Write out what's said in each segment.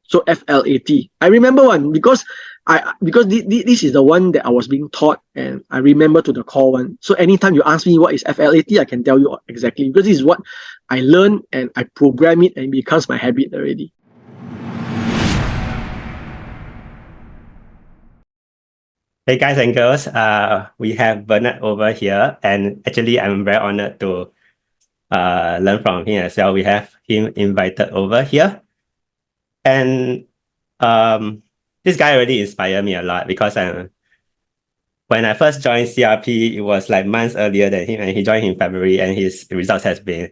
So F.L.A.T. I remember one because this is the one that I was being taught, and I remember to the core one. So anytime you ask me what is F.L.A.T, I can tell you exactly, because this is what I learn and I program it and it becomes my habit already. Hey guys and girls, we have Verner over here, and actually I'm very honored to learn from him as well. We have him invited over here, and this guy really inspired me a lot, because when I first joined CRP, it was like months earlier than him, and he joined in February, and his results has been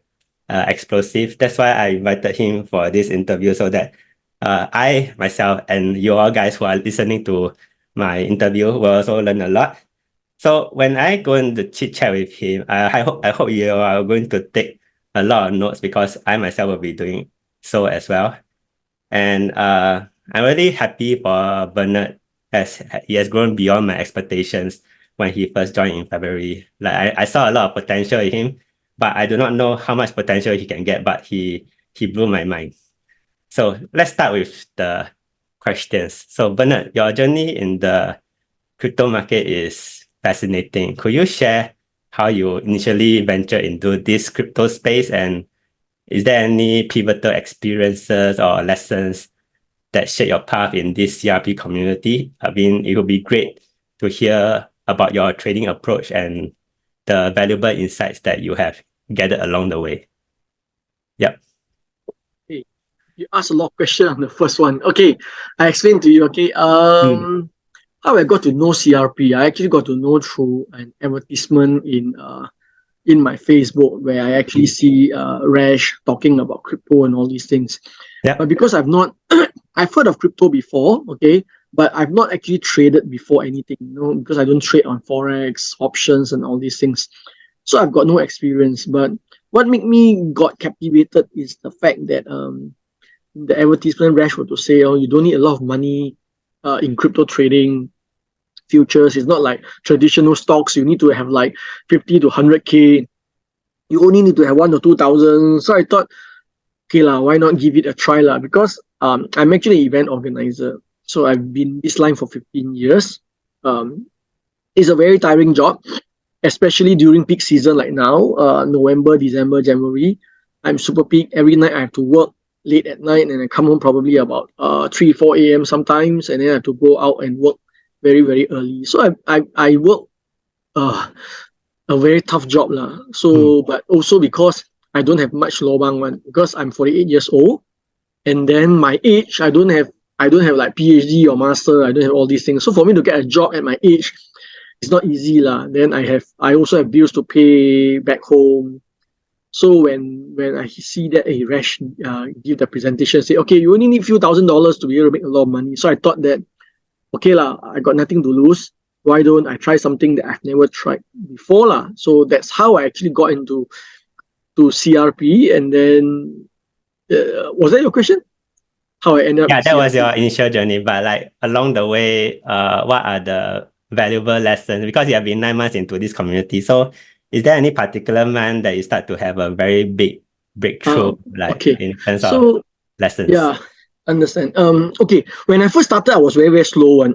explosive. That's why I invited him for this interview, so that I, myself, and you all guys who are listening to my interview will also learn a lot. So when I go into chit chat with him, I hope you are going to take a lot of notes, because I myself will be doing so as well. And I'm really happy for Bernard, as he has grown beyond my expectations when he first joined in February. Like I saw a lot of potential in him, but I do not know how much potential he can get, but he blew my mind. So let's start with the questions. So Bernard, your journey in the crypto market is fascinating. Could you share how you initially ventured into this crypto space, and is there any pivotal experiences or lessons that shape your path in this CRP community? I mean, it would be great to hear about your trading approach and the valuable insights that you have gathered along the way. Yep. Hey, you asked a lot of questions on the first one. Okay, I explained to you. Okay, how I got to know CRP, I actually got to know through an advertisement in my Facebook, where I actually see Rash talking about crypto and all these things. Yeah. But because I've not, I've heard of crypto before, okay, but I've not actually traded before anything, because I don't trade on Forex, options, and all these things. So I've got no experience. But what made me got captivated is the fact that the advertisement Rash were to say, oh, you don't need a lot of money in crypto trading. Futures, it's not like traditional stocks. You need to have like 50 to 100K. You only need to have 1 or 2,000. So I thought, okay lah, why not give it a try lah? Because I'm actually an event organizer. So I've been in this line for 15 years. It's a very tiring job, especially during peak season like now, November, December, January. I'm super peak. Every night I have to work late at night, and I come home probably about 3, 4 a.m. sometimes, and then I have to go out and work very, very early. So I work a very tough job lah. So but also because I don't have much lobang one, because I'm 48 years old, and then my age, I don't have like PhD or master. I don't have all these things. So for me to get a job at my age, it's not easy lah. Then I also have bills to pay back home. So when I see that Rash give the presentation, say, okay, you only need a few $1,000s to be able to make a lot of money. So I thought that, okay lah, I got nothing to lose. Why don't I try something that I've never tried before lah? So that's how I actually got into CRP. And then, was that your question? How I ended up? Yeah, that was your initial journey. But like along the way, what are the valuable lessons? Because you have been 9 months into this community. So is there any particular month that you start to have a very big breakthrough, in terms of lessons? Yeah. Understand. Okay, when I first started, I was very, very slow one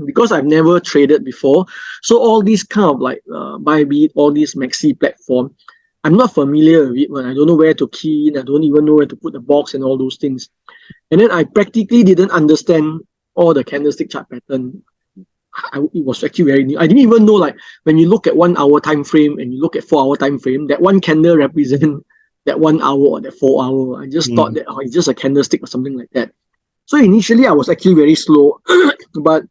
because I've never traded before. So all these kind of like Bybit, all these Maxi platform, I'm not familiar with it. I don't know where to key in. I don't even know where to put the box and all those things. And then I practically didn't understand all the candlestick chart pattern. It was actually very new. I didn't even know, like, when you look at 1 hour time frame and you look at 4 hour time frame, that one candle represents that 1 hour or that 4 hour. I just thought that it's just a candlestick or something like that. So initially I was actually very slow, but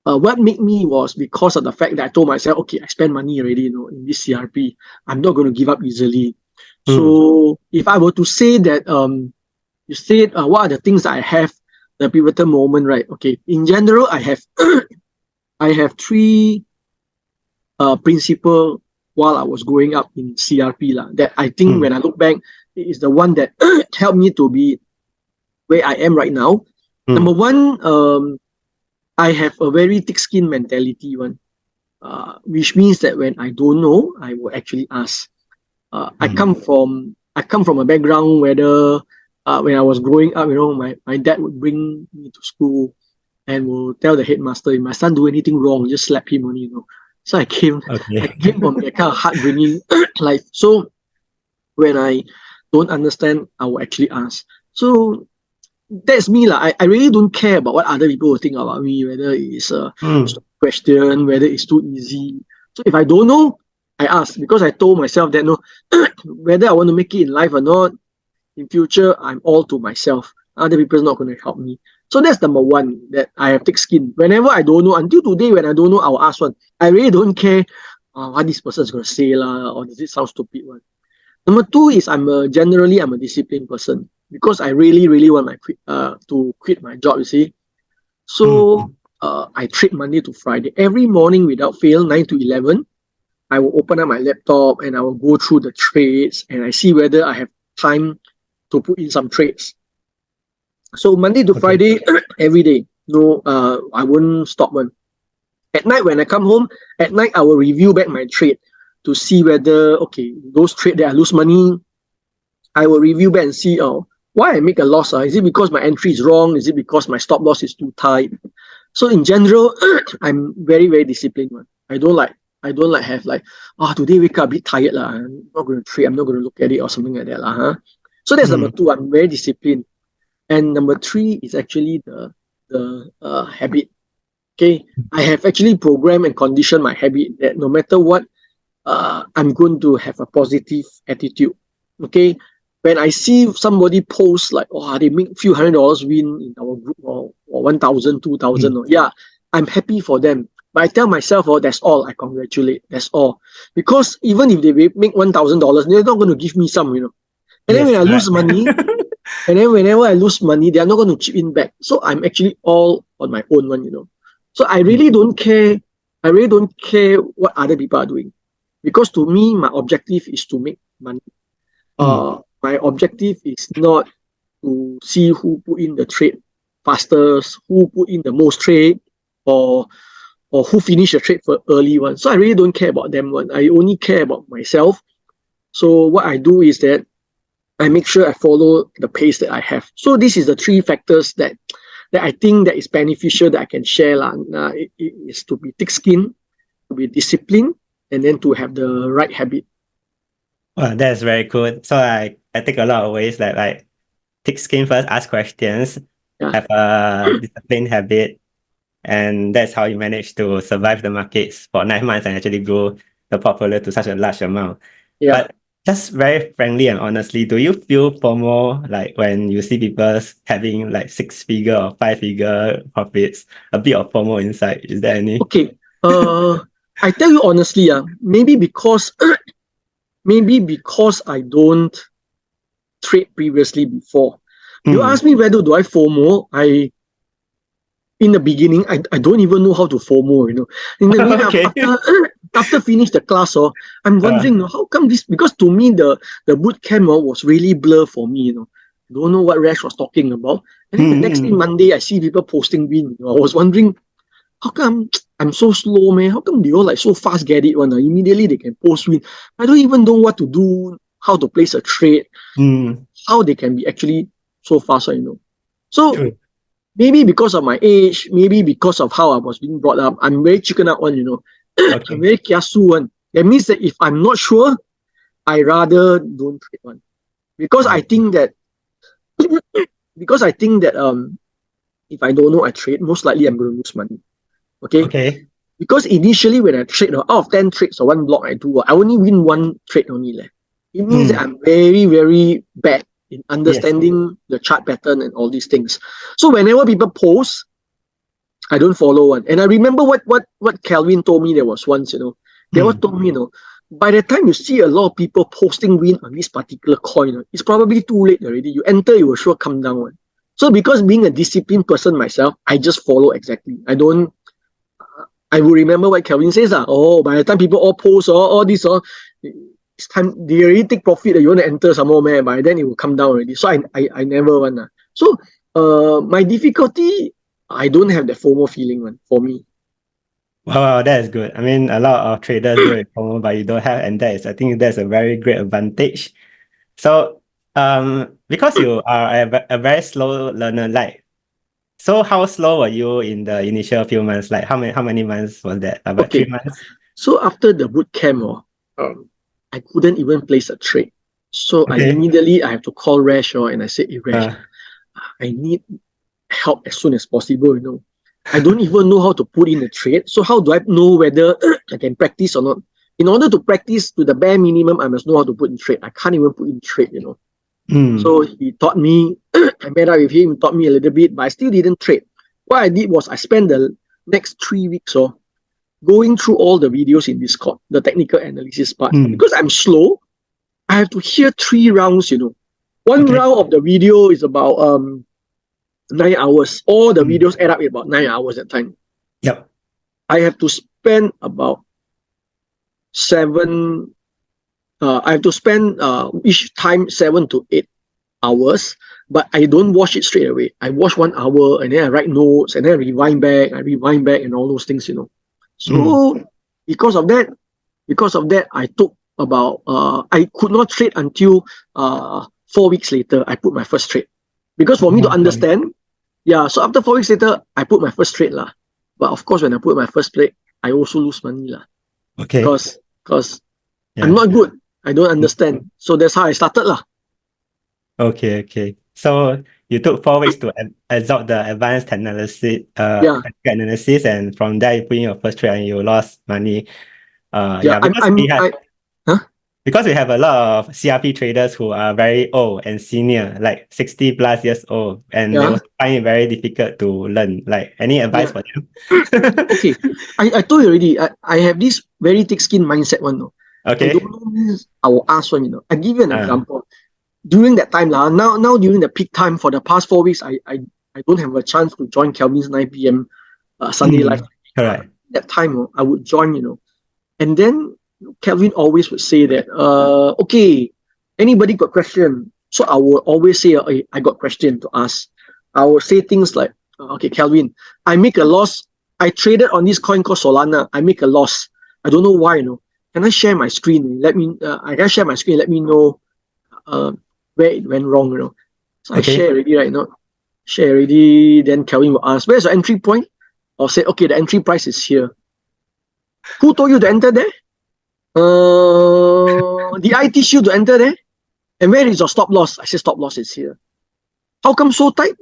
what made me was because of the fact that I told myself, okay, I spend money already, in this CRP. I'm not going to give up easily. So if I were to say that, you said what are the things that I have, the pivotal moment, right? Okay, in general, I have 3 principles while I was growing up in CRP lah, that I think when I look back, it is the one that helped me to be where I am right now. Number one, I have a very thick-skin mentality one, which means that when I don't know, I will actually ask. I come from a background whether when I was growing up, my dad would bring me to school and will tell the headmaster, if my son do anything wrong, just slap him only, So I came Okay. from that kind of heartbringing life. So when I don't understand, I will actually ask. So that's me. I really don't care about what other people will think about me, whether it's a Mm. stupid question, whether it's too easy. So if I don't know, I ask, because I told myself that no, whether I want to make it in life or not, in future, I'm all to myself. Other people are not going to help me. So that's number one, that I have thick skin. Whenever I don't know, until today, when I don't know, I will ask one. I really don't care what this person is going to say or does it sound stupid one. Number two is generally I'm a disciplined person, because I really really want to quit my job. You see, so Mm. I trade Monday to Friday every morning without fail, 9 to 11. I will open up my laptop and I will go through the trades and I see whether I have time to put in some trades. So Monday to Okay. Friday, every day. No, I won't stop one. At night when I come home, at night I will review back my trade to see whether those trade that I lose money, I will review back and see why I make a loss. Is it because my entry is wrong? Is it because my stop loss is too tight? So in general, I'm very very disciplined one. I don't like have like today wake up a bit tired lah. I'm not going to trade. I'm not going to look at it or something like that lah. So that's number Mm. two. I'm very disciplined. And number three is actually the habit. Okay, I have actually programmed and conditioned my habit that no matter what, I'm going to have a positive attitude. Okay, when I see somebody post like, they make few $100 win in our group, or 1,000, 2,000, Mm. yeah, I'm happy for them. But I tell myself, that's all. I congratulate. That's all. Because even if they make $1,000, they're not going to give me some. And then when Yes, I lose correct. money, and then whenever I lose money, they are not going to chip in back. So I'm actually all on my own one. So I Mm. really don't care. I really don't care what other people are doing. Because to me, my objective is to make money. Mm. My objective is not to see who put in the trade fastest, who put in the most trade, or who finish the trade for early one. So I really don't care about them one. I only care about myself. So what I do is that I make sure I follow the pace that I have. So this is the three factors that I think that is beneficial that I can share. It is to be thick skin, to be disciplined, and then to have the right habit. Well, that's very cool. So I take a lot of ways like thick skin first, ask questions, Yeah, have a disciplined habit, and that's how you manage to survive the markets for 9 months and actually grow the portfolio to such a large amount. yeah. But just very frankly and honestly, do you feel FOMO like when you see people having like 6-figure or 5-figure profits, a bit of FOMO inside? Is there any? Okay. I tell you honestly, maybe because I don't trade previously before. You Mm. ask me whether do I FOMO? In the beginning, I don't even know how to FOMO. In the beginning, Okay. after finish the class, I'm wondering, how come this? Because to me, the boot camp was really blur for me. Don't know what Rash was talking about. And then the next day, Mm. Monday, I see people posting win. I was wondering, how come I'm so slow, man? How come they all like so fast get it one? Immediately they can post win. I don't even know what to do, how to place a trade, Mm. how they can be actually so fast. So True. maybe because of my age, maybe because of how I was being brought up, I'm very chicken out one. I'm Okay. very kiasu one. That means that if I'm not sure, I rather don't trade one. Because I think that if I don't know I trade, most likely I'm going to lose money. Okay. Okay. Because initially when I trade, out of 10 trades or one block I do, I only win one trade only. It means that Mm. I'm very, very bad in Yes. understanding the chart pattern and all these things. So whenever people post, I don't follow one. And I remember what Calvin told me there was once, they all Mm. told me, by the time you see a lot of people posting win on this particular coin, it's probably too late already. You enter, it will sure come down one. So because being a disciplined person myself, I just follow exactly. I will remember what Calvin says. By the time people all post all this, it's time they already take profit. You want to enter some more, man. By then it will come down already. So I never want. So my difficulty, I don't have that FOMO feeling one for me. Wow, that is good. I mean, a lot of traders do it FOMO, but you don't have, and I think that's a very great advantage. So because you are a very slow learner, like, so how slow were you in the initial few months? Like how many months was that? About 3 months? So after the boot camp, I couldn't even place a trade. So I have to call Rash and I said, hey, Rash, I need help as soon as possible, I don't even know how to put in a trade. So how do I know whether I can practice or not? In order to practice to the bare minimum, I must know how to put in trade. I can't even put in trade, So he taught me, I met up with him, he taught me a little bit, but I still didn't trade. What I did was I spent the next 3 weeks going through all the videos in Discord, the technical analysis part. Because I'm slow, I have to hear 3 rounds, One round of the video is about 9 hours. All the videos add up in about 9 hours at time. Yep. I have to spend about 7 I have to spend each time 7 to 8 hours, but I don't watch it straight away. I watch 1 hour and then I write notes and then I rewind back and all those things, So because of that, I took about I could not trade until 4 weeks later. I put my first trade. Because for me to understand, so after 4 weeks later, I put my first trade lah. But of course, when I put my first trade, I also lose money lah. Okay. Because I'm not good. I don't understand. So that's how I started lah. Okay. So you took 4 weeks to absorb the advanced analysis, and from there you put in your first trade and you lost money. Because we have a lot of CRP traders who are very old and senior, like 60 plus years old, and they also find it very difficult to learn. Like, any advice for them? Okay, I told you already, I have this very thick skin mindset one. Okay. I don't know means I will ask one, I give you an example. During that time, now during the peak time for the past 4 weeks, I don't have a chance to join Kelvin's 9 p.m. Sunday live. Correct. That time, I would join, and then Kelvin always would say that, okay, anybody got question? So I will always say, hey, I got question to ask. I will say things like, okay, Kelvin, I make a loss. I traded on this coin called Solana. I make a loss. I don't know why, Can I share my screen? I can share my screen. Let me know where it went wrong, So I share already, right? Share already. Then Kelvin will ask, where's the entry point? I'll say, okay, the entry price is here. Who told you to enter there? Did I teach you to enter there? And where is your stop loss? I say stop loss is here. How come so tight?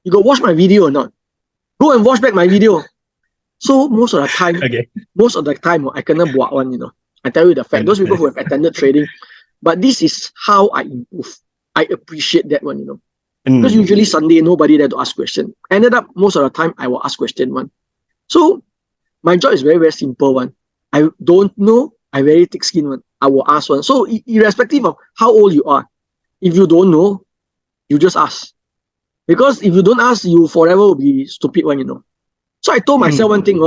You go watch my video or not? Go and watch back my video. So most of the time, I cannot buat one, I tell you the fact. Those people who have attended trading, but this is how I improve. I appreciate that one, Because usually Sunday, nobody there to ask question. Ended up, most of the time, I will ask question one. So my job is very, very simple one. I don't know. I very thick skin one. I will ask one. So irrespective of how old you are, if you don't know, you just ask. Because if you don't ask, you forever will be stupid one, So I told myself one thing,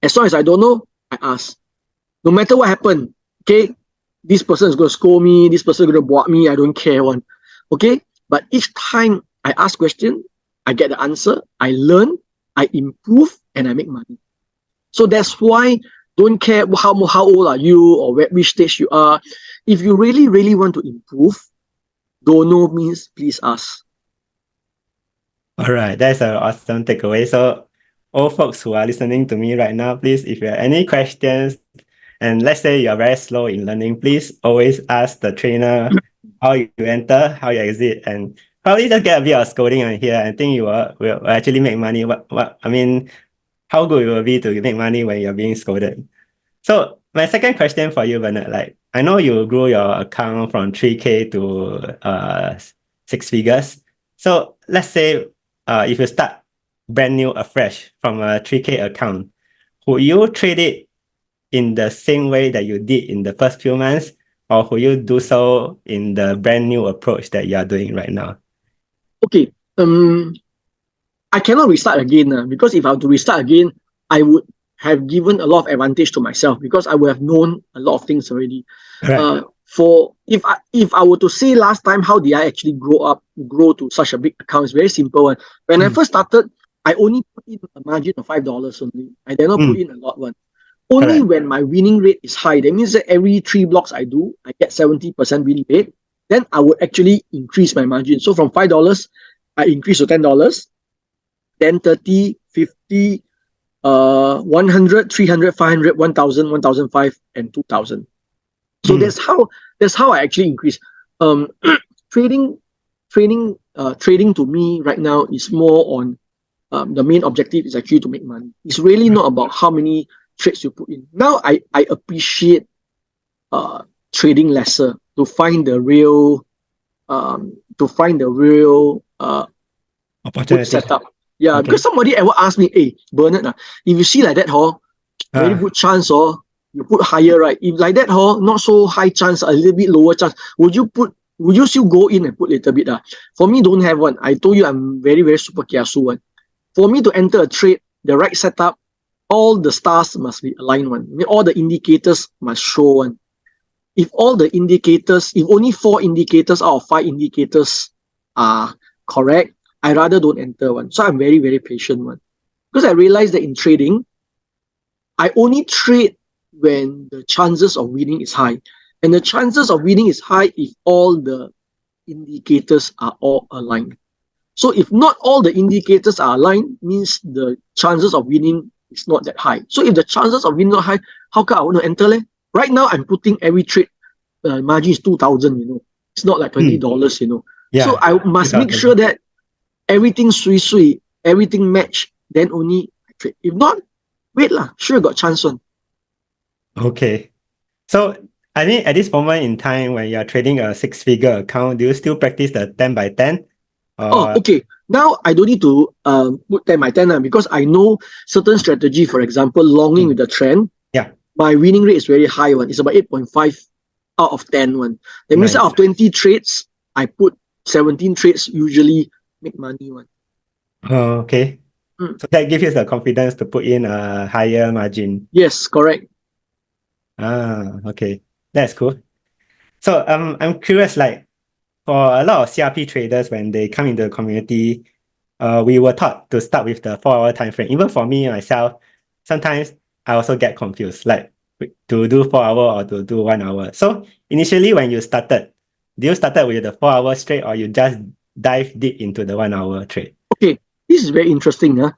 as long as I don't know, I ask. No matter what happened, okay, this person is going to scold me, this person is going to buat me, I don't care one. Okay? But each time I ask question, I get the answer, I learn, I improve, and I make money. So that's why don't care how old are you or which stage you are. If you really, really want to improve, don't know means please ask. All right, that's an awesome takeaway. So all folks who are listening to me right now, please, if you have any questions, and let's say you're very slow in learning, please always ask the trainer how you enter, how you exit, and probably just get a bit of scolding on here. I think you will actually make money. How good it will be to make money when you're being scolded. So my second question for you, Verner, like, I know you grew your account from 3K to 6 figures. So let's say if you start brand new afresh from a 3K account, would you trade it in the same way that you did in the first few months, or will you do so in the brand new approach that you are doing right now? Okay. I cannot restart again because if I were to restart again, I would have given a lot of advantage to myself because I would have known a lot of things already. Right. If I were to say last time, how did I actually grow to such a big account? It's very simple one. When I first started, I only put in a margin of $5 only. I did not put in a lot one. Only when my winning rate is high. That means that every 3 blocks I do, I get 70% win rate. then I would actually increase my margin. So from $5, I increase to $10, then 30, 50, 100, 300, 500, 1,000, 1,005, and 2,000. So that's how I actually increase. Trading trading to me right now is more on the main objective is actually to make money. It's really not about how many trades you put in. Now I appreciate trading lesser to find the real Opportunity. good setup. Yeah, Okay. because somebody ever asked me, hey Bernard, if you see like that, very good chance, you put higher, right? If like that, not so high chance, a little bit lower chance, would you still go in and put a little bit? For me, don't have one. I told you I'm very, very super kiasu one. For me to enter a trade, the right setup, all the stars must be aligned one. I mean, all the indicators must show one. If only 4 indicators out of 5 indicators are correct, I rather don't enter one. So I'm very, very patient one. Because I realized that in trading, I only trade when the chances of winning is high. And the chances of winning is high if all the indicators are all aligned. So if not all the indicators are aligned, means the chances of winning is not that high. So if the chances of winning not high, how come I want to enter? Right now, I'm putting every trade margin is 2,000, It's not like $20, Yeah. So I must make sure that everything sui, everything match, then only I trade. If not, wait lah, sure got chance one. Okay. So, I mean, at this moment in time, when you're trading a 6-figure account, do you still practice the 10 by 10? Okay. Now I don't need to put 10 by 10 because I know certain strategy, for example, longing with the trend. Yeah. My winning rate is very high one. It's about 8.5 out of 10 one. That means out of 20 trades, I put 17 trades usually make money one. Okay. So that gives you the confidence to put in a higher margin. Yes, correct. Okay. That's cool. So I'm curious, like for a lot of CRP traders, when they come into the community, we were taught to start with the 4-hour time frame. Even for me myself, sometimes I also get confused, like to do 4-hour or to do 1 hour. So initially when you started, do you started with the 4-hour trade or you just dive deep into the 1-hour trade? Okay, this is very interesting.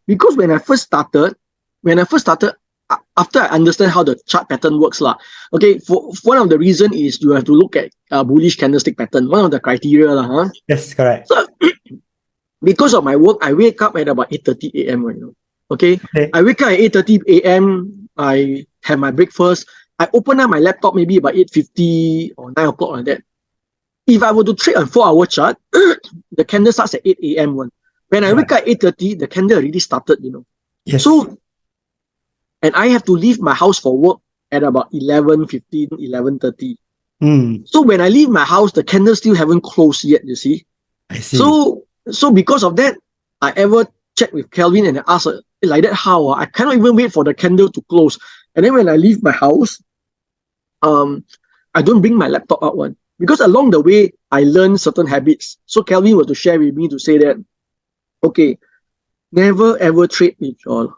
Because when I first started, after I understand how the chart pattern works, okay, for one of the reason is you have to look at bullish candlestick pattern, one of the criteria. Yes, correct. So, because of my work, I wake up at about 8:30 a.m. Okay? I wake up at 8:30 a.m. I have my breakfast. I open up my laptop maybe about 8:50 or 9 o'clock like that. If I were to trade a 4-hour chart, the candle starts at 8 a.m. one. When I wake up at 8:30, the candle already started, Yes. So, and I have to leave my house for work at about 11:15, 11:30. So when I leave my house, the candle still haven't closed yet, you see. I see. So because of that, I ever check with Kelvin and I ask like that how? I cannot even wait for the candle to close. And then when I leave my house, I don't bring my laptop out one. Because along the way, I learned certain habits. So Kelvin was to share with me to say that, okay, never ever trade with your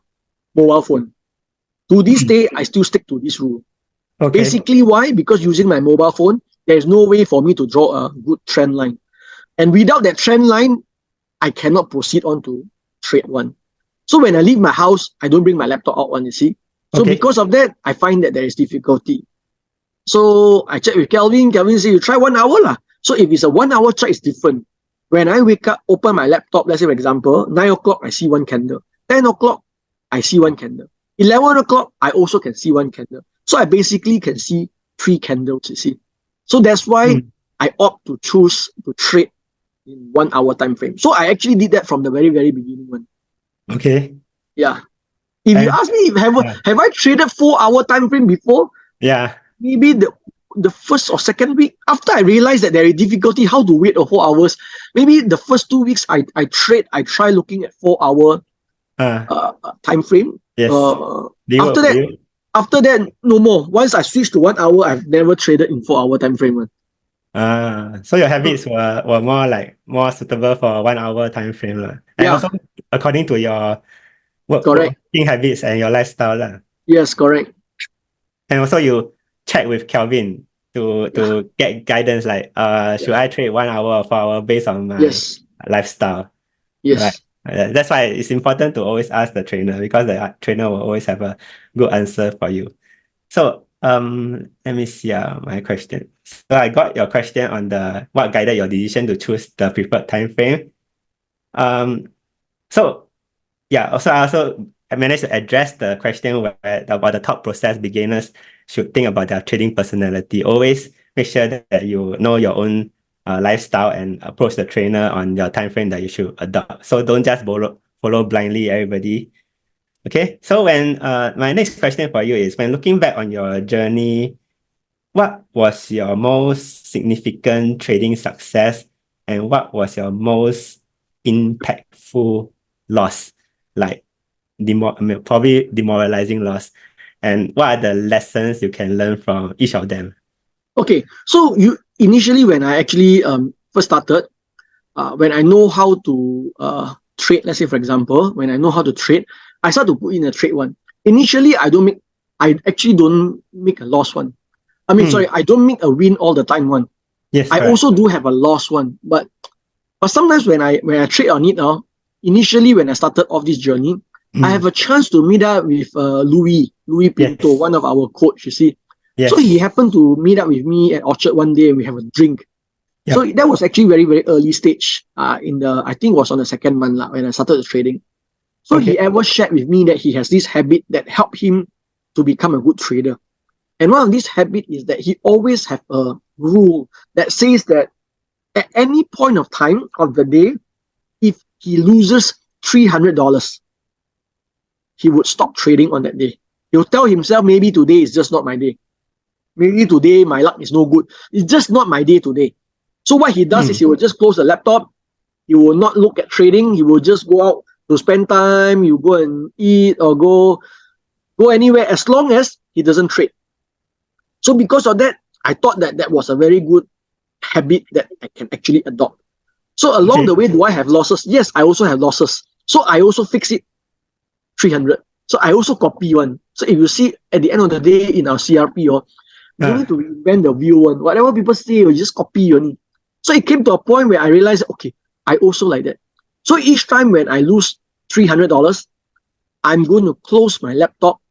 mobile phone. To this day, I still stick to this rule. Okay. Basically, why? Because using my mobile phone, there is no way for me to draw a good trend line. And without that trend line, I cannot proceed on to trade one. So when I leave my house, I don't bring my laptop out one, you see. So because of that, I find that there is difficulty. So I check with Kelvin. Kelvin said, you try 1 hour lah. So if it's a 1 hour chart, it's different. When I wake up, open my laptop, let's say for example, 9 o'clock, I see one candle. 10 o'clock, I see one candle. 11 o'clock, I also can see one candle. So I basically can see 3 candles, you see. So that's why I opt to choose to trade in 1 hour time frame. So I actually did that from the very, very beginning one. Okay. Yeah. If you ask me, have I traded 4-hour time frame before? Yeah. Maybe the first or second week, after I realized that there is difficulty how to wait 4 hours, maybe the first 2 weeks I try looking at 4-hour time frame. Yes. After that, no more. Once I switched to 1 hour, I've never traded in 4-hour time frame. So your habits were more suitable for 1 hour time frame. And also according to your working habits and your lifestyle. Yes, correct. And also you check with Kelvin to get guidance like should I trade 1 hour or 4 hour based on my Yes. lifestyle? Right. Yes. That's why it's important to always ask the trainer, because the trainer will always have a good answer for you. So let me see my question. So I got your question on the what guided your decision to choose the preferred time frame. So yeah, also I managed to address the question about the thought process beginners should think about their trading personality. Always make sure that you know your own lifestyle and approach the trainer on your time frame that you should adopt. So don't just follow blindly everybody. Okay, so when my next question for you is, when looking back on your journey, what was your most significant trading success and what was your most impactful loss? Like probably demoralizing loss. And what are the lessons you can learn from each of them? Okay, so you initially, when I actually first started, when I know how to trade, let's say for example, when I know how to trade, I start to put in a trade one. Initially, I actually don't make a loss one. I mean, sorry, I don't make a win all the time one. Yes, I also do have a loss one, but sometimes when I trade on it now, initially when I started off this journey, I have a chance to meet up with Louis Pinto, Yes. one of our coach, you see. Yes. So he happened to meet up with me at Orchard one day and we have a drink. Yep. So that was actually very, very early stage in the, I think it was on the second month when I started the trading. So he ever shared with me that he has this habit that helped him to become a good trader. And one of these habits is that he always have a rule that says that at any point of time of the day, if he loses $300, he would stop trading on that day. He'll tell himself, maybe today is just not my day. Maybe today my luck is no good. It's just not my day today. So what he does is he will just close the laptop. He will not look at trading. He will just go out to spend time. You go and eat or go anywhere as long as he doesn't trade. So because of that, I thought that that was a very good habit that I can actually adopt. So along the way, do I have losses? Yes, I also have losses. So I also fix it 300. So I also copy one. So if you see at the end of the day in our CRP, you don't need to reinvent the view one. Whatever people say, you just copy only. So it came to a point where I realized, okay, I also like that. So each time when I lose $300, I'm going to close my laptop.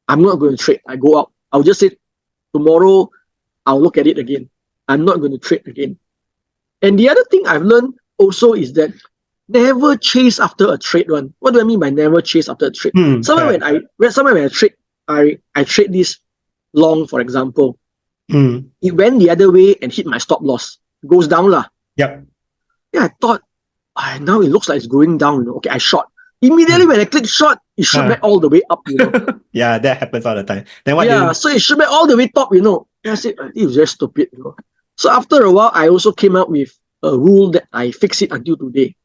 I'm not going to trade. I go out. I'll just say, tomorrow, I'll look at it again. I'm not going to trade again. And the other thing I've learned also is that never chase after a trade run. What do I mean by never chase after a trade? Sometimes when I trade, I trade this long, for example. It went the other way and hit my stop loss. It goes down lah. Yep. Yeah, I thought, now it looks like it's going down. Okay, I short. Immediately when I click short, it shoot back all the way up. Yeah, that happens all the time. Then what? Yeah, so it shoot back all the way top. And I said, it was very stupid. So after a while, I also came up with a rule that I fix it until today.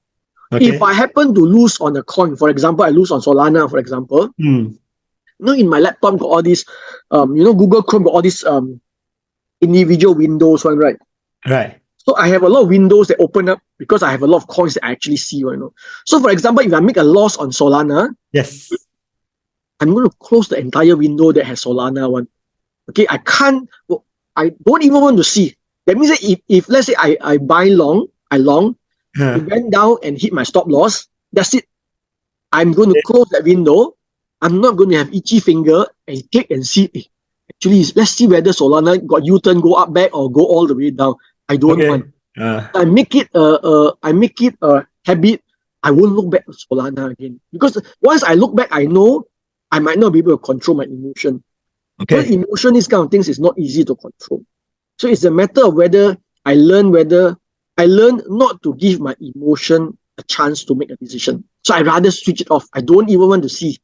If I happen to lose on a coin, for example, I lose on Solana, for example. In my laptop got all these, Google Chrome got all these individual windows, one, right? Right. So I have a lot of windows that open up because I have a lot of coins that I actually see, So for example, if I make a loss on Solana, yes, I'm going to close the entire window that has Solana one. Okay, I don't even want to see. That means that if let's say I buy long, it went down and hit my stop loss, that's it. I'm going to close that window. I'm not going to have itchy finger and click and see. Actually, let's see whether Solana got U-turn, go up back or go all the way down. I don't want. I make it a habit. I won't look back at Solana again, because once I look back, I know I might not be able to control my emotion. Because emotion, these kind of things is not easy to control. So it's a matter of whether I learn not to give my emotion a chance to make a decision. So I rather switch it off. I don't even want to see.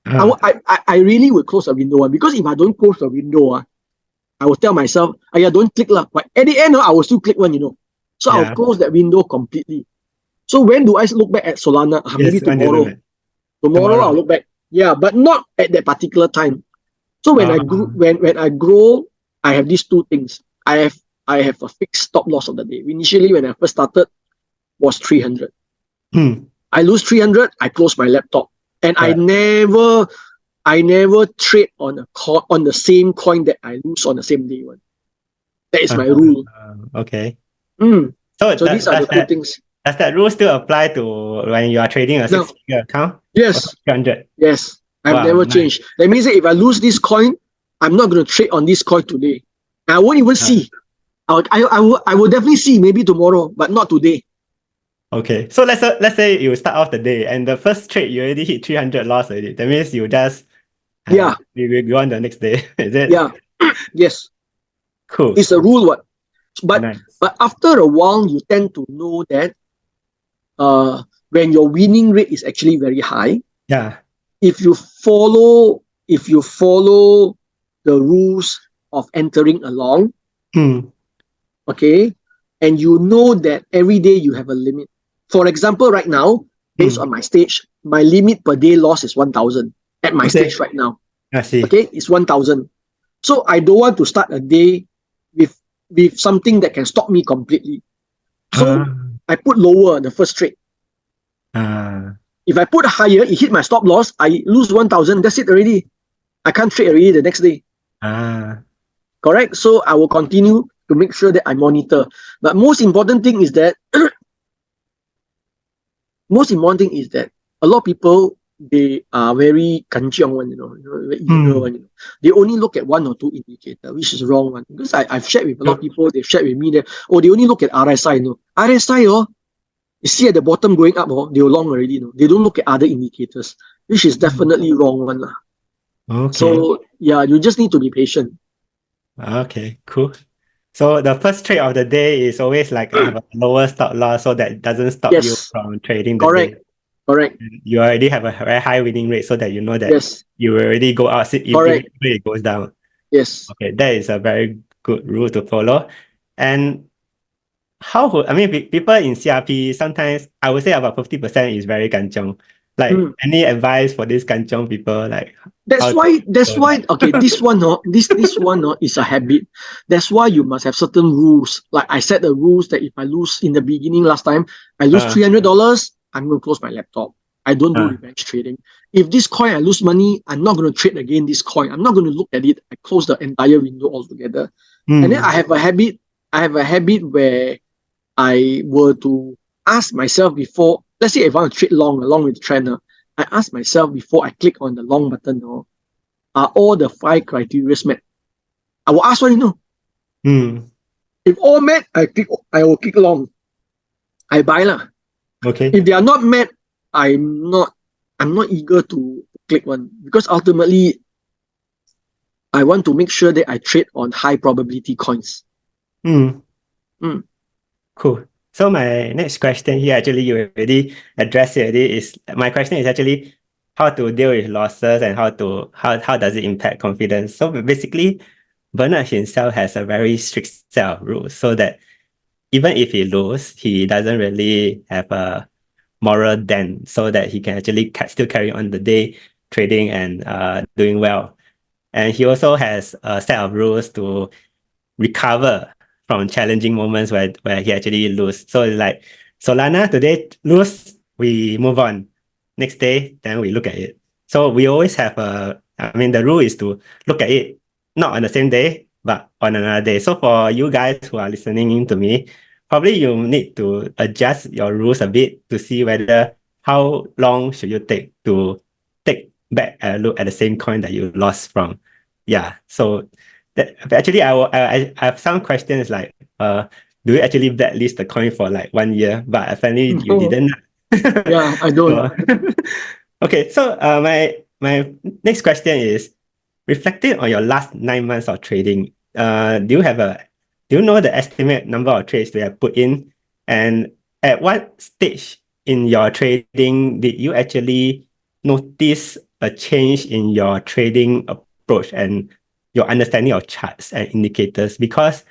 I really would close the window, because if I don't close the window, I will tell myself, don't click lah. But at the end, I will still click one, So I'll close that window completely. So when do I look back at Solana? Maybe tomorrow. Tomorrow I'll look back. Yeah, but not at that particular time. So when I grow, I have these two things. I have a fixed stop loss of the day. Initially, when I first started, was 300. I lose 300, I close my laptop. And I never trade on the same coin that I lose on the same day one. That is my rule. Okay. Mm. So So these are the two things. does that rule still apply to when you are trading a No. six-figure account? Yes. 300. Yes. I've Wow, never nice. changed. That means that if I lose this coin, I'm not going to trade on this coin today. I won't even see. I will definitely see maybe tomorrow, but not today. Okay. So let's say you start off the day and the first trade you already hit 300 loss already. That means you just Yeah. we go on the next day. Is it? Yeah. Yes. Cool. It's a rule, what? But Nice. but after a while, you tend to know that when your winning rate is actually very high, Yeah. if you follow the rules of entering along, okay, and you know that every day you have a limit. For example, right now, based on my stage, my limit per day loss is 1,000 at my stage right now. I see. Okay, it's 1,000. So I don't want to start a day with something that can stop me completely. So I put lower the first trade. If I put higher, it hit my stop loss, I lose 1,000, that's it already. I can't trade already the next day. Correct? So I will continue to make sure that I monitor. But most important thing is that a lot of people, they are very kanchiong one, very eager one. They only look at one or two indicators, which is wrong one. Because I've shared with a lot of people, they've shared with me that, they only look at RSI, RSI, you see at the bottom going up, they were long already, They don't look at other indicators, which is definitely wrong one. Okay. So yeah, you just need to be patient. Okay, cool. So the first trade of the day is always like have a lower stop loss so that it doesn't stop you from trading the day. Correct. You already have a very high winning rate so that you know that you already go out even if it goes down. Yes. Okay, that is a very good rule to follow. And people in CRP, sometimes I would say about 50% is very kanchong. Like any advice for these kanchong people? Like that's why okay, this one is a habit. That's why you must have certain rules. Like I set the rules that if I lose in the beginning last time, I lose $300, I'm going to close my laptop. I don't do revenge trading. If this coin I lose money, I'm not going to trade again this coin. I'm not going to look at it. I close the entire window altogether. And then I have a habit where I were to ask myself before, let's say if I want to trade long along with the trend, I ask myself before I click on the long button, are all the 5 criteria met? I will ask one, If all met, I will click long. I buy lah. Okay. If they are not met, I'm not eager to click one, because ultimately I want to make sure that I trade on high probability coins. Cool. So my next question here, actually, you already addressed it already, is my question is actually how to deal with losses and how does it impact confidence. So basically, Bernard himself has a very strict set of rules so that even if he loses, he doesn't really have a moral dent, so that he can actually still carry on the day trading and doing well. And he also has a set of rules to recover from challenging moments where he actually lose. So like Solana today lose, we move on. Next day, then we look at it. So we always have the rule is to look at it not on the same day, but on another day. So for you guys who are listening to me, probably you need to adjust your rules a bit to see whether how long should you take to take back a look at the same coin that you lost from. Yeah. So actually, I have some questions like, do you actually blacklist the coin for like 1 year? But apparently you didn't. Yeah, I don't. Okay, so my next question is, reflecting on your last 9 months of trading, do you know the estimate number of trades you have put in? And at what stage in your trading did you actually notice a change in your trading approach and your understanding of charts and indicators? Because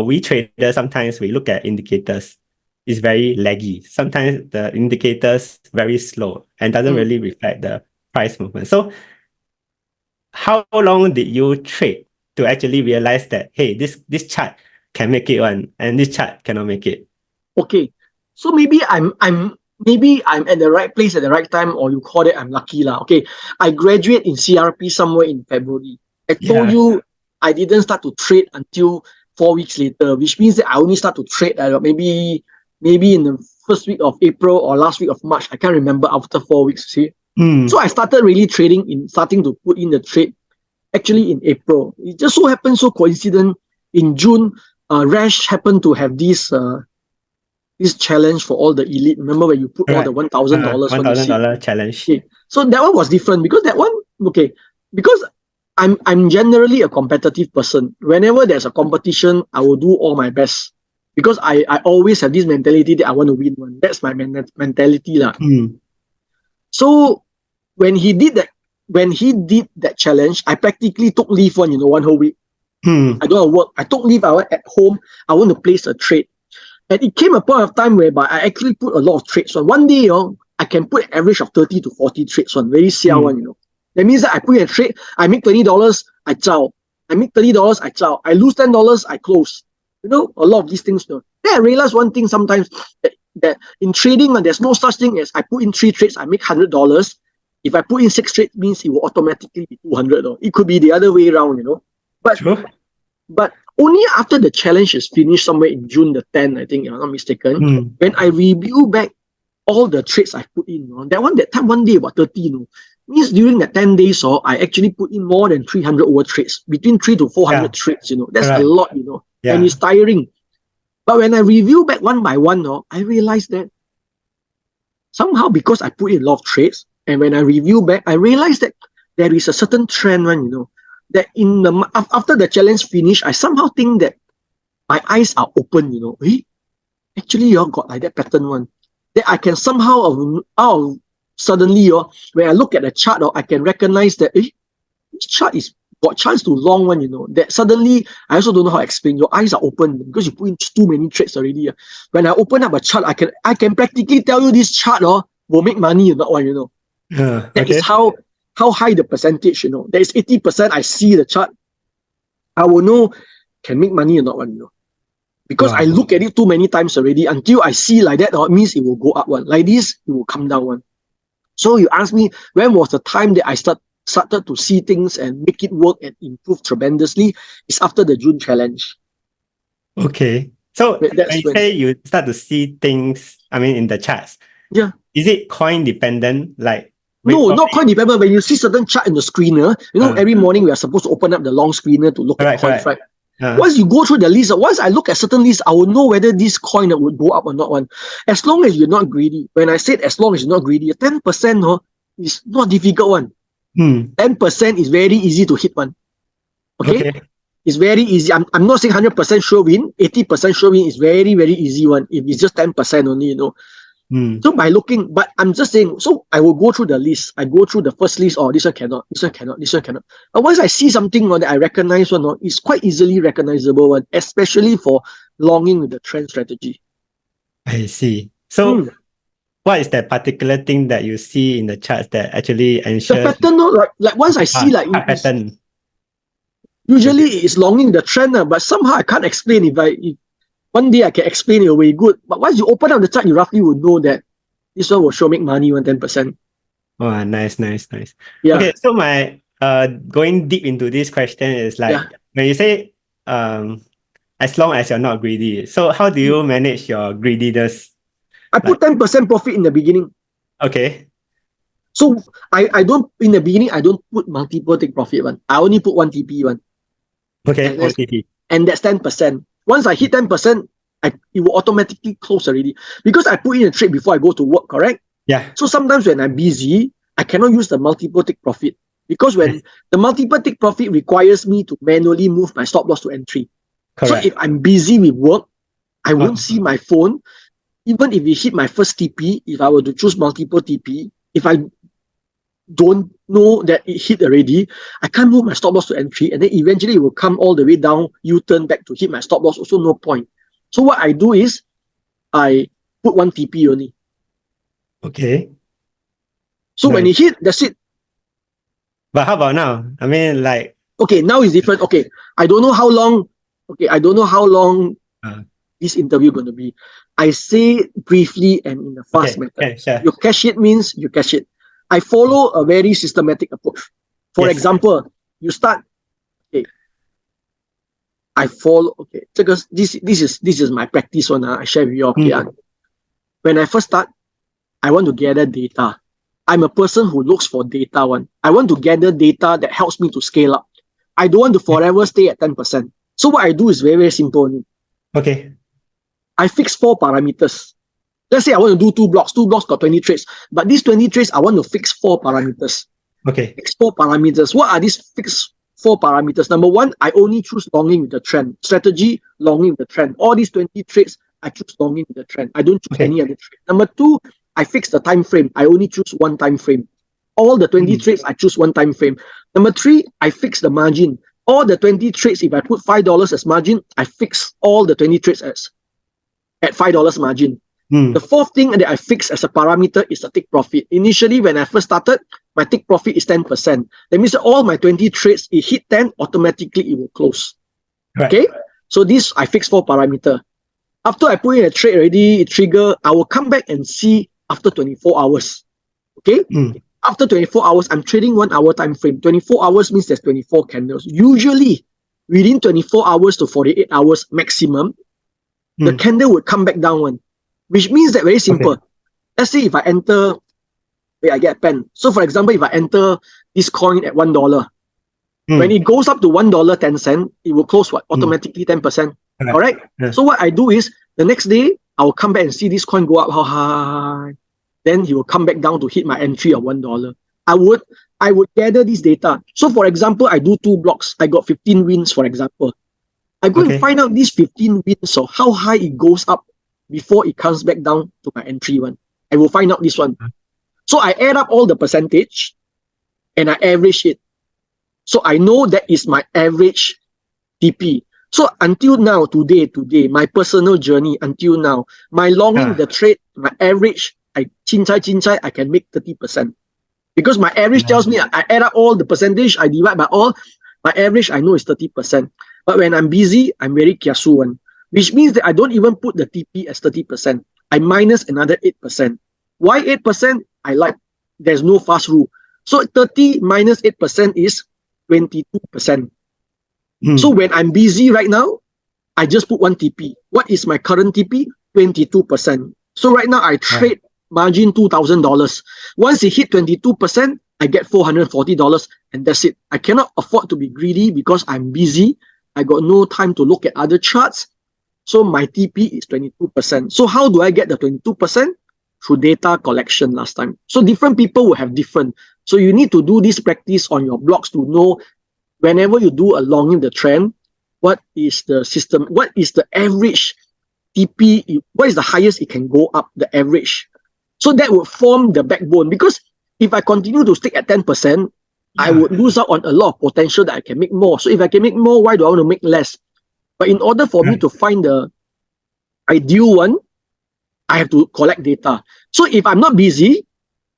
we traders, sometimes we look at indicators, it's very laggy. Sometimes the indicators very slow and doesn't really reflect the price movement. So how long did you trade to actually realize that, hey, this chart can make it one and this chart cannot make it? Okay, so maybe I'm at the right place at the right time, or you call it I'm lucky lah. Okay, I graduate in CRP somewhere in February. I told you I didn't start to trade until 4 weeks later, which means that I only start to trade maybe in the first week of April or last week of March. I can't remember, after 4 weeks, see. So I started really starting to put in the trade actually in April. It just so happened, so coincident, in June, Rash happened to have this challenge for all the elite. Remember when you put all the $1,000 $1,000 challenge. Okay. So that one was different because that one, because I'm generally a competitive person. Whenever there's a competition, I will do all my best because I always have this mentality that I want to win one. That's my mentality lah. So when he did that challenge, I practically took leave one whole week. I don't want to work. I took leave. I went at home. I want to place a trade. And it came a point of time whereby I actually put a lot of trades on. One day, I can put an average of 30 to 40 trades on. Very siao one, That means that I put in a trade, I make $20, I zao. I make $30, I zao. I lose $10, I close. A lot of these things. Then I realized one thing sometimes, that in trading, there's no such thing as I put in 3 trades, I make $100. If I put in 6 trades, means it will automatically be $200. It could be the other way around, But Sure. But only after the challenge is finished somewhere in June the 10th, I think, if I'm not mistaken, when I review back all the trades I put in, that time, one day about 30, means during that 10 days, I actually put in more than 300 over trades, between 300 to 400 trades, That's a lot, and it's tiring. But when I review back one by one, I realized that somehow, because I put in a lot of trades, and when I review back, I realized that there is a certain trend one, that after the challenge finished, I somehow think that my eyes are open, actually you got like that pattern one. That I can somehow suddenly when I look at the chart, I can recognize that this chart is got chance to long one, that suddenly I also don't know how to explain. Your eyes are open because you put in too many trades already. When I open up a chart, I can practically tell you this chart will make money or not one, That is how high the percentage, There is 80%, I see the chart, I will know can make money or not one, Because I look at it too many times already until I see like that, it means it will go up one. Like this, it will come down one. So you ask me, when was the time that I started to see things and make it work and improve tremendously? It's after the June challenge. Okay. So when you say you start to see things, in the charts, is it coin dependent? No, not coin dependent. When you see certain chart in the screener, every morning we are supposed to open up the long screener to look at coins, right? Once you go through the list, once I look at certain lists, I will know whether this coin would go up or not one. As long as you're not greedy. When I said as long as you're not greedy, 10% is not difficult one. 10% is very easy to hit one. Okay? It's very easy. I'm not saying 100% sure win. 80% sure win is very, very easy one. If it's just 10% only, So by looking, but I'm just saying, so I will go through the list. I go through the first list, this one cannot, this one cannot, this one cannot. But once I see something that I recognize one, it's quite easily recognizable one, especially for longing with the trend strategy. I see. So what is that particular thing that you see in the charts that actually ensures the pattern? Like once I see pattern? Usually it's longing the trend, but somehow I can't explain if one day I can explain it away good. But once you open up the chart, you roughly will know that this one will sure make money 10%. Oh, nice. Yeah. Okay, so my going deep into this question is when you say as long as you're not greedy, so how do you manage your greediness? I put 10% profit in the beginning. Okay. So I don't, in the beginning, I don't put multiple take profit one. I only put 1 TP one. Okay, 1 TP. And that's 10%. Once I hit 10%, it will automatically close already. Because I put in a trade before I go to work, correct? Yeah. So sometimes when I'm busy, I cannot use the multiple take profit. Because when the multiple take profit requires me to manually move my stop loss to entry. Correct. So if I'm busy with work, I won't see my phone. Even if it hit my first TP, if I were to choose multiple TP, if I don't know that it hit already, I can't move my stop loss to entry, and then eventually it will come all the way down, U-turn back to hit my stop loss, also no point. So what I do is, I put 1 TP only. Okay. So when it hit, that's it. But how about now? Okay, now it's different. Okay, I don't know how long this interview going to be. I say briefly and in a fast method. Okay, sure. You cash it means you cash it. I follow a very systematic approach. For example, you start, I follow. Okay, this is my practice one. I share with you. Okay, when I first start, I want to gather data. I'm a person who looks for data one. I want to gather data that helps me to scale up. I don't want to forever stay at 10%. So what I do is very, very simple. Okay. I fix 4 parameters. Let's say I want to do 2 blocks. 2 blocks got 20 trades. But these 20 trades, I want to fix 4 parameters. Okay. Fix 4 parameters. What are these fixed 4 parameters? Number one, I only choose longing with the trend. Strategy, longing with the trend. All these 20 trades, I choose longing with the trend. I don't choose any other trade. Number two, I fix the time frame. I only choose one time frame. All the 20 trades, I choose one time frame. Number three, I fix the margin. All the 20 trades, if I put $5 as margin, I fix all the 20 trades at $5 margin. The fourth thing that I fix as a parameter is the take profit. Initially, when I first started, my take profit is 10%. That means that all my 20 trades, it hit 10, automatically it will close. Right. Okay? So this, I fix 4 parameter. After I put in a trade already, it trigger, I will come back and see after 24 hours. Okay? After 24 hours, I'm trading 1 hour time frame. 24 hours means there's 24 candles. Usually, within 24 hours to 48 hours maximum, the candle would come back down one. Which means that very simple. Okay. Let's say if I enter, wait, I get a pen. So for example, if I enter this coin at $1, when it goes up to $1.10, it will close what? Automatically 10%. Right. All right? Yeah. So what I do is, the next day, I will come back and see this coin go up how high. Then he will come back down to hit my entry of $1. I would gather this data. So for example, I do 2 blocks. I got 15 wins, for example. I go and find out these 15 wins, so how high it goes up before it comes back down to my entry one. I will find out this one. So I add up all the percentage and I average it. So I know that is my average TP. So until now, today, my personal journey until now, my longing the trade, my average, I can make 30%. Because my average tells me, I add up all the percentage, I divide by all, my average I know is 30%. But when I'm busy, I'm very kiasu one. Which means that I don't even put the TP as 30%. I minus another 8%. Why 8%? I like, there's no fast rule. So 30 minus 8% is 22%. So when I'm busy right now, I just put 1 TP. What is my current TP? 22%. So right now I trade margin $2,000. Once it hit 22%, I get $440 and that's it. I cannot afford to be greedy because I'm busy. I got no time to look at other charts. So my TP is 22%. So how do I get the 22%? Through data collection last time. So different people will have different. So you need to do this practice on your blocks to know whenever you do a long in the trend, what is the system, what is the average TP, what is the highest it can go up, the average. So that would form the backbone. Because if I continue to stick at 10%, I would lose out on a lot of potential that I can make more. So if I can make more, why do I want to make less? But in order for me to find the ideal one, I have to collect data. So if I'm not busy,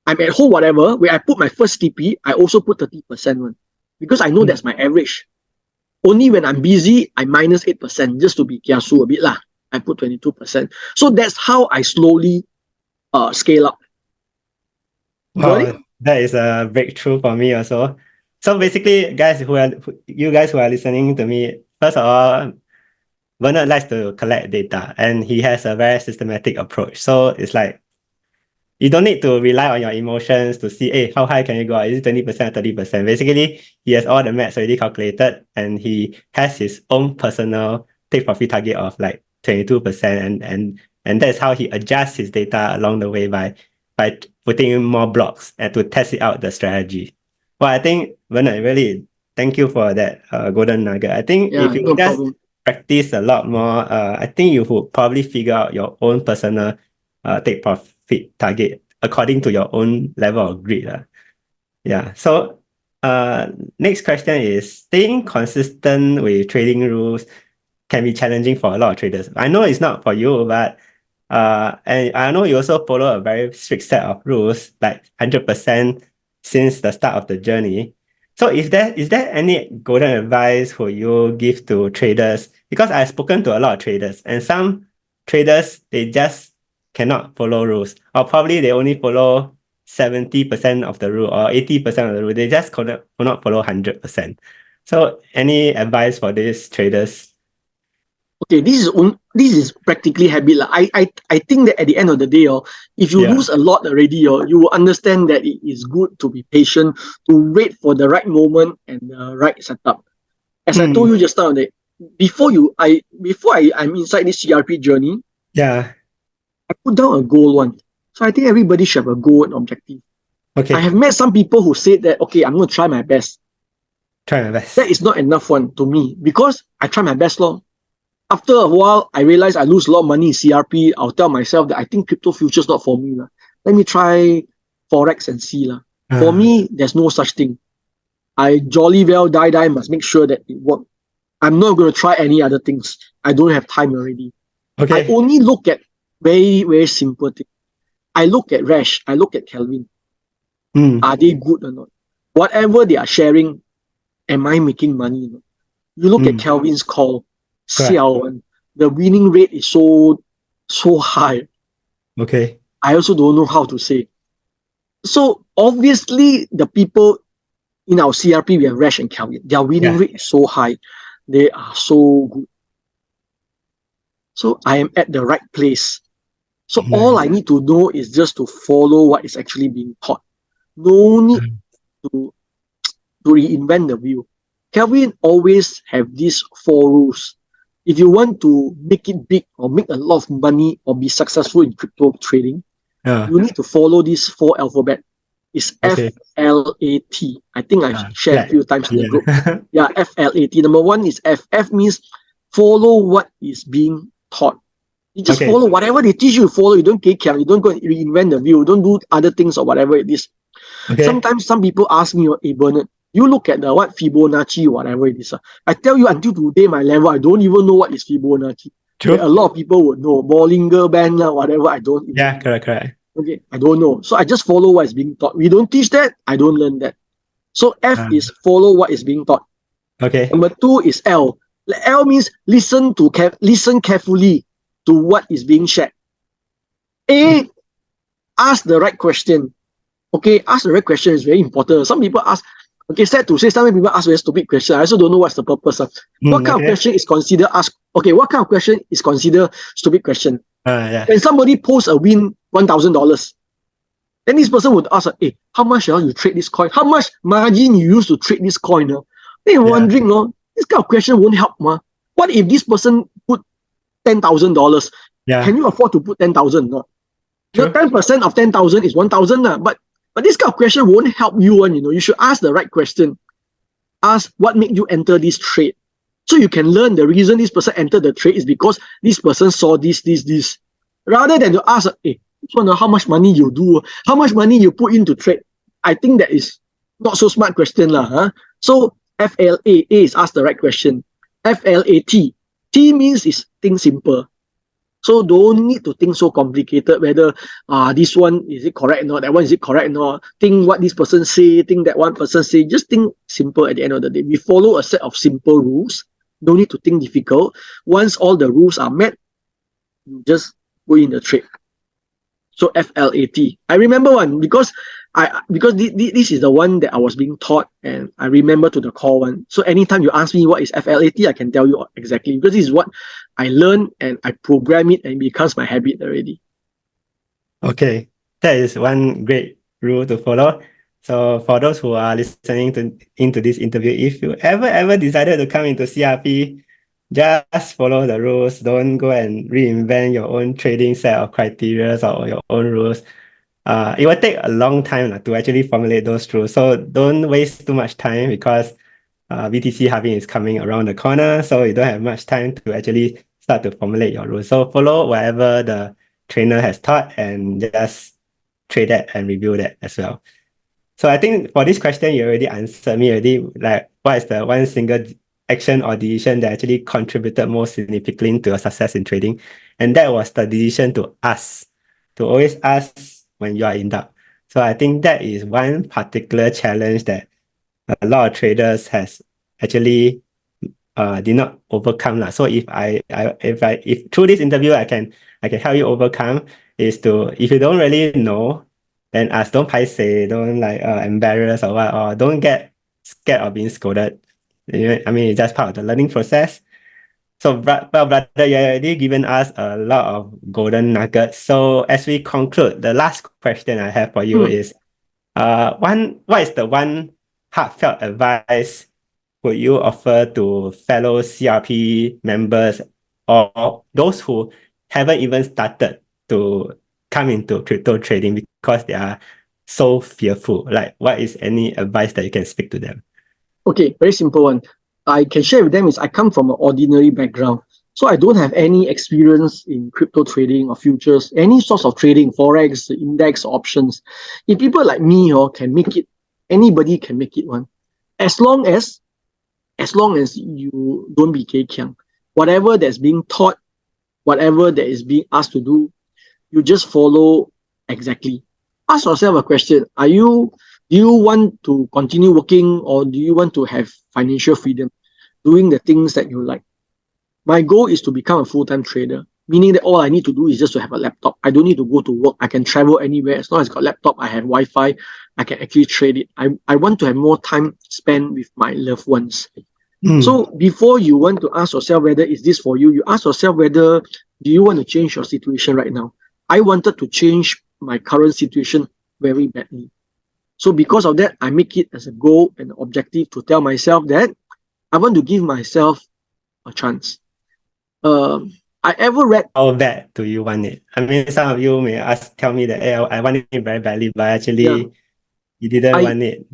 I'm at home, whatever, where I put my first TP, I also put 30% one. Because I know that's my average. Only when I'm busy, I minus 8%, just to be kiasu a bit lah. I put 22%. So that's how I slowly scale up. Wow, that is a breakthrough for me also. So basically, you guys who are listening to me, first of all, Verner likes to collect data and he has a very systematic approach. So it's like, you don't need to rely on your emotions to see, hey, how high can you go? Is it 20% or 30%? Basically, he has all the maths already calculated and he has his own personal take profit target of like 22%. And that's how he adjusts his data along the way by putting in more blocks and to test it out the strategy. Well, I think, Verner, really, thank you for that golden nugget. I think if you just practice a lot more, I think you would probably figure out your own personal take profit target according to your own level of greed. Yeah. So next question is, staying consistent with trading rules can be challenging for a lot of traders. I know it's not for you, but and I know you also follow a very strict set of rules, like 100% since the start of the journey. So is there any golden advice who you give to traders? Because I've spoken to a lot of traders, and some traders, they just cannot follow rules, or probably they only follow 70% of the rule or 80% of the rule. They just cannot follow 100%. So any advice for these traders Okay, this is practically habit lah. I think that at the end of the day, if you lose a lot already, you will understand that it is good to be patient, to wait for the right moment and the right setup. As I told you just now, that I'm inside this CRP journey, Yeah. I put down a goal one. So I think everybody should have a goal and objective. Okay. I have met some people who said that, okay, I'm going to try my best. Try my best. That is not enough one to me, because I try my best lor. After a while, I realize I lose a lot of money in CRP. I'll tell myself that I think crypto future's not for me lah. Let me try Forex and see lah. For me, there's no such thing. I jolly well die must make sure that it works. I'm not going to try any other things. I don't have time already. Okay. I only look at very, very simple things. I look at Rash, I look at Kelvin. Are they good or not? Whatever they are sharing, am I making money or not? You look at Kelvin's call, Xiao, the winning rate is so high. Okay. I also don't know how to say. So obviously the people in our CRP, we have Rash and Kelvin. Their winning rate is so high. They are so good. So I am at the right place. So all I need to know is just to follow what is actually being taught. No need to reinvent the wheel. Kelvin always have these 4 rules. If you want to make it big or make a lot of money or be successful in crypto trading, you need to follow these 4 alphabet. It's F.L.A.T. I think I've shared a few times in the group. Yeah, F.L.A.T. Number 1 is F. F means follow what is being taught. You just follow whatever they teach you, follow. You don't care. You don't go and reinvent the wheel. Don't do other things or whatever it is. Sometimes some people ask me, hey Bernard, you look at the what Fibonacci, whatever it is. I tell you, until today, my level, I don't even know what is Fibonacci. Okay, a lot of people would know. Bollinger Band, whatever, I don't even know. Correct. Okay, I don't know. So I just follow what is being taught. We don't teach that, I don't learn that. So F is follow what is being taught. Okay. Number 2 is L. L means listen carefully to what is being shared. A, ask the right question. Okay, ask the right question is very important. Some people ask, okay, sad to say, some people ask very stupid question. I also don't know what's the purpose. What kind of question is considered what kind of question is considered stupid question? When somebody posts a win $1,000, then this person would ask, hey, how much you trade this coin? How much margin you use to trade this coin? Then you're wondering, this kind of question won't help. What if this person put $10,000? Can you afford to put 10,000? No. 10% of 10,000 is 1,000. But this kind of question won't help you. You should ask the right question. Ask what made you enter this trade. So you can learn the reason this person entered the trade is because this person saw this. Rather than to ask, hey, how much money you do, how much money you put into trade. I think that is not so smart question. So F.L.A. is ask the right question. F.L.A.T. T means is think simple. So don't need to think so complicated whether this one is it correct or not, that one is it correct or not. Think what this person say, think that one person say. Just think simple at the end of the day. We follow a set of simple rules. Don't need to think difficult. Once all the rules are met, you just go in the trade. So F.L.A.T. I remember one because this is the one that I was being taught and I remember to the core one. So anytime you ask me what is F.L.A.T, I can tell you exactly because this is what I learn and I program it and it becomes my habit already. Okay, that is one great rule to follow. So for those who are listening into this interview, if you ever decided to come into CRP, just follow the rules. Don't go and reinvent your own trading set of criteria or your own rules. It will take a long time to actually formulate those rules. So don't waste too much time because BTC halving is coming around the corner. So you don't have much time to actually start to formulate your rules. So follow whatever the trainer has taught and just trade that and review that as well. So I think for this question, you already answered me already, like what is the one single action or decision that actually contributed most significantly to your success in trading? And that was the decision to always ask when you are in doubt. So I think that is one particular challenge that a lot of traders has actually did not overcome. So if through this interview I can help you overcome is to, if you don't really know, then ask, don't paiseh, don't embarrass or what, or don't get scared of being scolded. I mean, it's just part of the learning process. So, brother, you already given us a lot of golden nuggets. So, as we conclude, the last question I have for you is, what is the one heartfelt advice would you offer to fellow CRP members or those who haven't even started to come into crypto trading because they are so fearful? Like, what is any advice that you can speak to them? Okay, very simple one. I can share with them is I come from an ordinary background. So I don't have any experience in crypto trading or futures, any sorts of trading, forex, index, options. If people like me can make it, anybody can make it one. As long as you don't be 𝐤𝐤𝐤. Whatever that's being taught, whatever that is being asked to do, you just follow exactly. Ask yourself a question. Do you want to continue working or do you want to have financial freedom, doing the things that you like? My goal is to become a full-time trader, meaning that all I need to do is just to have a laptop. I don't need to go to work. I can travel anywhere. As long as I got laptop, I have Wi-Fi, I can actually trade it. I want to have more time spent with my loved ones. So before you want to ask yourself whether is this for you, you ask yourself whether do you want to change your situation right now. I wanted to change my current situation very badly. So because of that, I make it as a goal and objective to tell myself that I want to give myself a chance. I ever read. How bad do you want it? I mean, some of you may tell me that, hey, I want it very badly, but actually you didn't I want it.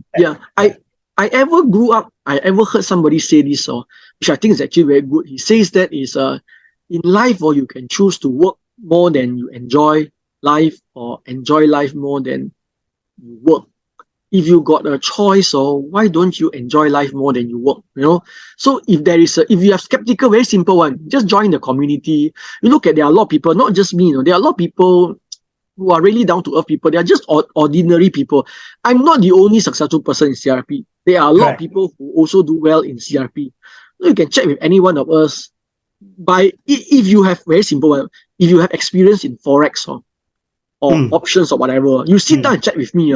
I ever grew up, I ever heard somebody say this, which I think is actually very good. He says that is in life, or you can choose to work more than you enjoy life, or enjoy life more than you work. If you got a choice, why don't you enjoy life more than you work? So if you are skeptical, very simple one, just join the community. You look at, there are a lot of people, not just me, there are a lot of people who are really down to earth people. They are just ordinary people. I'm not the only successful person in CRP. There are a lot of people who also do well in CRP. So you can check with any one of us. If you have, very simple one, if you have experience in forex or options or whatever, you sit down and chat with me.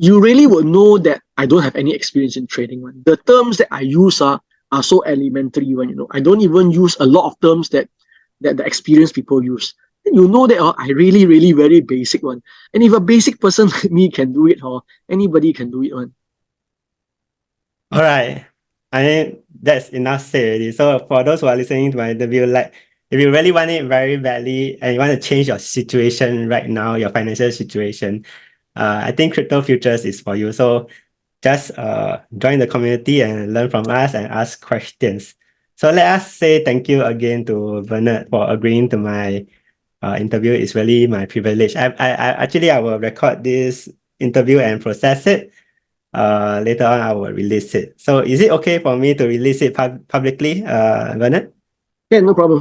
You really will know that I don't have any experience in trading. The terms that I use are so elementary. I don't even use a lot of terms that the experienced people use. And you know that I really, really very basic one. And if a basic person like me can do it, anybody can do it one. All right. I mean, that's enough said already. So for those who are listening to my interview, like if you really want it very badly and you want to change your situation right now, your financial situation, I think crypto futures is for you. So just join the community and learn from us and ask questions. So let us say thank you again to Bernard for agreeing to my interview. It's really my privilege. I will record this interview and process it. Later on, I will release it. So is it okay for me to release it publicly, Bernard? Yeah, no problem.